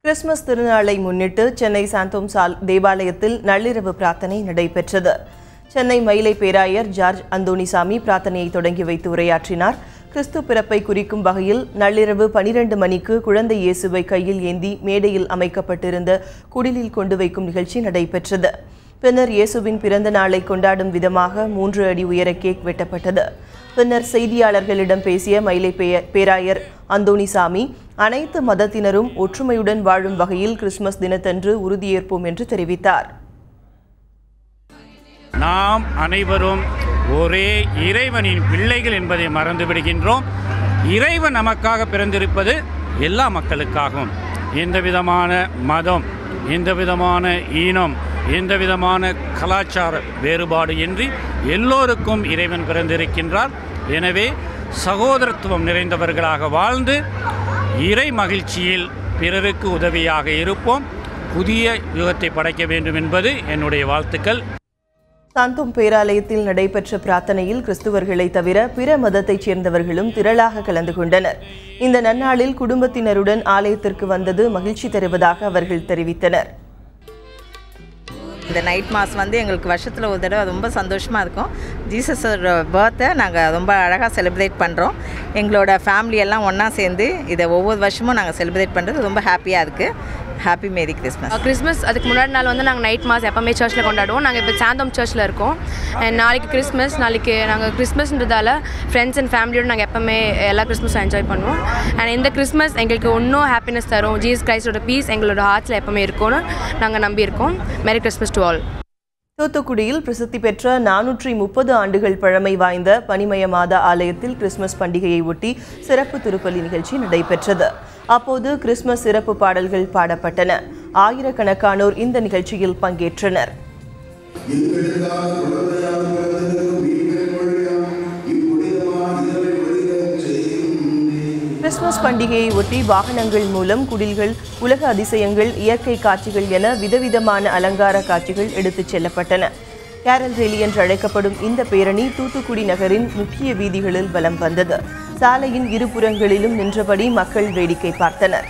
Christmas திருநாளை முன்னிட்டு சென்னை சாந்தோம் தேவாலயத்தில் நள்ளிரவு பிரார்த்தனை நடைபெற்றது. சென்னை மயிலை பேராயர் ஜார்ஜ் அந்தோணிசாமி பிரார்த்தனையை தொடங்கி வைத்து உரையாற்றினார். கிறிஸ்து பிறப்பை குறிக்கும் வகையில் நள்ளிரவு 12 மணிக்கு குழந்தை இயேசுவை கையில் ஏந்தி மேடையில் அமைக்கப்பட்டிருந்த குடிலில் கொண்டு வைக்கும் நிகழ்ச்சி நடைபெற்றது. பின்னர் இயேசுவின் பிறந்த நாளை கொண்டாடும் விதமாக 3 அடி உயர கேக் வெட்டப்பட்டது. பின்னர் செய்தியாளர்களிடம் பேசிய மயிலை பேராயர் அந்தோணிசாமி, அனைத்து மதத்தினரும் ஒற்றுமையுடன் வாழும் வகையில் கிறிஸ்துமஸ் தினத்தன்று உறுதியேற்போம் என்று தெரிவித்தார். நாம் அனைவரும் ஒரே இறைவனின் பிள்ளைகள் என்பதை மறந்து விடுகின்றோம். இறைவன் நமக்காக பிறந்திருப்பது எல்லா மக்களுக்காகவும். எந்த விதமான மதம், எந்த விதமான ஈனம், எந்த விதமான கலாச்சார வேறுபாடு இன்றி எல்லோருக்கும் இறைவன் பிறந்திருக்கின்றார். எனவே சகோதரத்துவம் நிறைந்தவர்களாக வாழ்ந்து இறை மகிழ்ச்சியில் பிறருக்கு உதவியாக இருப்போம். புதிய யுகத்தை படைக்க வேண்டும் என்பது என்னுடைய வாழ்த்துக்கள். சாந்தோம் பேராலயத்தில் நடைபெற்ற பிரார்த்தனையில் கிறிஸ்துவர்களை தவிர பிற மதத்தைச் சேர்ந்தவர்களும் திரளாக கலந்து கொண்டனர். இந்த நன்னாளில் குடும்பத்தினருடன் ஆலயத்திற்கு வந்தது மகிழ்ச்சி தருவதாக அவர்கள் தெரிவித்தனர். இந்த நைட் மாஸ் எங்களுக்கு வருஷத்தில் ஒரு தடவை ரொம்ப சந்தோஷமாக இருக்கும். ஜீசஸோட பர்த்தை நாங்கள் ரொம்ப அழகாக செலிப்ரேட் பண்ணுறோம். எங்களோட ஃபேமிலி எல்லாம் ஒன்றா சேர்ந்து இதை ஒவ்வொரு வருஷமும் நாங்கள் செலிப்ரேட் பண்ணுறது ரொம்ப ஹாப்பியாக இருக்குது. Happy merry Christmas. கிறிஸ்மஸ் அதுக்கு முன்னாடி நாள் நாங்கள் நைட் மாஸ் எப்போவுமே சர்ச்சில் கொண்டாடுவோம். நாங்கள் இப்போ சாந்தோம் சர்ச்சில் இருக்கோம். நாளைக்கு கிறிஸ்மஸ். நாளைக்கு நாங்கள் கிறிஸ்மஸ்ன்றதால ஃப்ரெண்ட்ஸ் அண்ட் ஃபேமிலியோடு நாங்கள் எப்போவுமே எல்லா கிறிஸ்மஸும் என்ஜாய் பண்ணுவோம். அண்ட் இந்த கிறிஸ்மஸ் எங்களுக்கு இன்னும் ஹாப்பினஸ் தரும். ஜீசஸ் கிரைஸ்டோட பீஸ் எங்களோட ஹார்ட்ஸில் எப்போவுமே இருக்கும்னு நாங்கள் நம்பியிருக்கோம். Merry Christmas to all. தூத்துக்குடியில் பிரசித்தி பெற்ற 430 ஆண்டுகள் பழமை வாய்ந்த பனிமய மாதா ஆலயத்தில் கிறிஸ்துமஸ் பண்டிகையை ஒட்டி சிறப்பு திருப்பலி நிகழ்ச்சி நடைபெற்றது. அப்போது கிறிஸ்துமஸ் சிறப்பு பாடல்கள் பாடப்பட்டன. ஆயிரக்கணக்கானோர் இந்த நிகழ்ச்சியில் பங்கேற்றனர். கிறிஸ்துமஸ் பண்டிகையை ஒட்டி வாகனங்கள் மூலம் குடில்கள், உலக அதிசயங்கள், இயற்கை காட்சிகள் என விதவிதமான அலங்கார காட்சிகள் எடுத்துச் செல்லப்பட்டன. கேரல் ரேலி என்று அழைக்கப்படும் இந்த பேரணி தூத்துக்குடி நகரின் முக்கிய வீதிகளில் வலம் வந்தது. சாலையின் இருபுறங்களிலும் நின்றபடி மக்கள் வேடிக்கை பார்த்தனர்.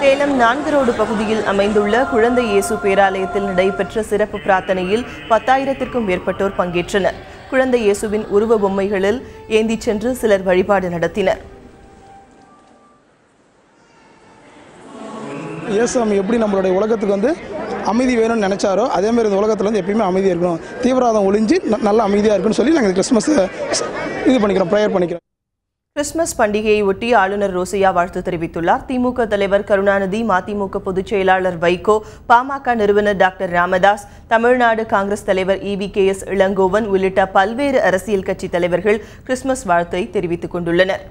சேலம் 4 ரோடு பகுதியில் அமைந்துள்ள குழந்தை இயேசு பேராலயத்தில் நடைபெற்ற சிறப்பு பிரார்த்தனையில் 10,000க்கும் மேற்பட்டோர் பங்கேற்றனர். குழந்தை இயேசுவின் உருவ பொம்மைகளில் ஏந்தி சென்று சிலர் வழிபாடு நடத்தினர். இயேசு எப்படி நம்மளுடைய உலகத்துக்கு அமைதி வேணும்னு நினைச்சாரோ அதே மாதிரி இந்த உலகத்தில் எப்பயுமே அமைதியாக இருக்கணும், தீவிரவாதம் ஒழிஞ்சு நல்லா அமைதியாக இருக்குன்னு சொல்லி நாங்கள் கிறிஸ்துமஸ் இது பண்ணிக்கிறோம், ப்ரேயர் பண்ணிக்கிறோம். கிறிஸ்துமஸ் பண்டிகையை ஒட்டி ஆளுநர் ரோசையா வாழ்த்து தெரிவித்துள்ளார். திமுக தலைவர் கருணாநிதி, மதிமுக பொதுச் செயலாளர் வைகோ, பாமக நிறுவனர் டாக்டர் ராமதாஸ், தமிழ்நாடு காங்கிரஸ் தலைவர் EVKS இளங்கோவன் உள்ளிட்ட பல்வேறு அரசியல் கட்சி தலைவர்கள் கிறிஸ்துமஸ் வாழ்த்தை தெரிவித்துக் கொண்டுள்ளனர்.